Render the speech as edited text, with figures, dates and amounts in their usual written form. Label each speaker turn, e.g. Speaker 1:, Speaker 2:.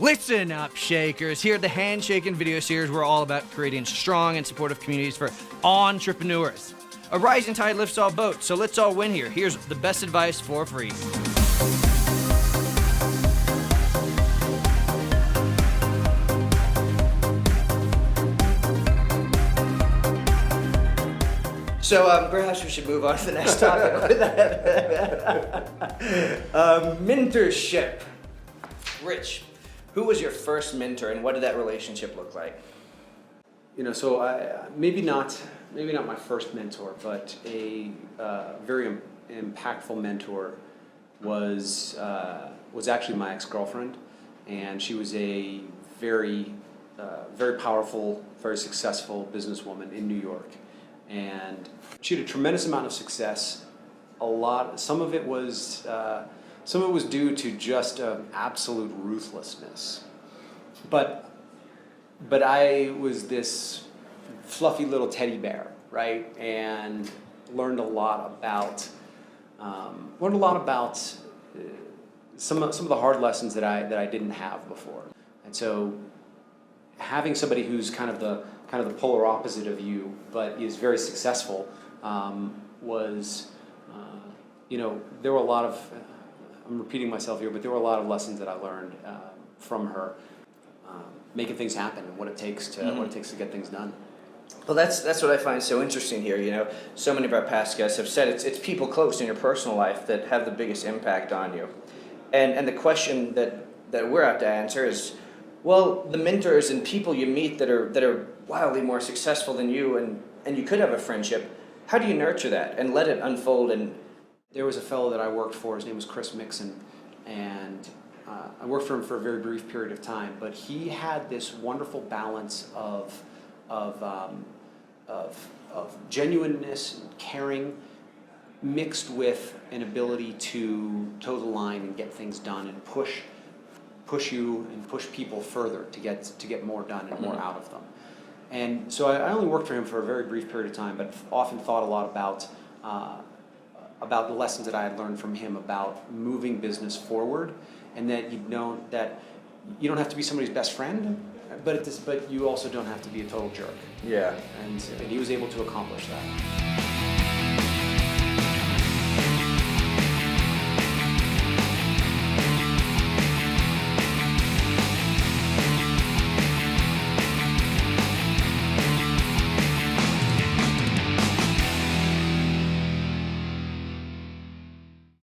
Speaker 1: Listen up, Shakers. Here at the Handshakin Video Series, we're all about creating strong and supportive communities for entrepreneurs. A rising tide lifts all boats, so let's all win here. Here's the best advice for free. So perhaps we should move on to the next topic. Mentorship. Rich, who was your first mentor, and what did that relationship look like?
Speaker 2: So maybe not my first mentor, but a very impactful mentor was actually my ex-girlfriend, and she was a very powerful, very successful businesswoman in New York, and she had a tremendous amount of success. Some of it was due to just absolute ruthlessness, but I was this fluffy little teddy bear, right? And learned a lot about some of the hard lessons that I didn't have before. And so having somebody who's kind of the polar opposite of you, but is very successful, there were a lot of, I'm repeating myself here, but there were a lot of lessons that I learned from her, making things happen and what it takes to get things done.
Speaker 1: Well, that's what I find so interesting here. So many of our past guests have said it's people close in your personal life that have the biggest impact on you. And the question that we're out to answer is, well, the mentors and people you meet that are wildly more successful than you, and you could have a friendship, how do you nurture that and let it unfold? And
Speaker 2: there was a fellow that I worked for, his name was Mixon, and I worked for him for a very brief period of time, but he had this wonderful balance of genuineness and caring, mixed with an ability to toe the line and get things done and push you and push people further to get more done and more out of them. And so I only worked for him for a very brief period of time, but often thought a lot about the lessons that I had learned from him about moving business forward, and that you don't have to be somebody's best friend, but you also don't have to be a total jerk.
Speaker 1: Yeah.
Speaker 2: And he was able to accomplish that.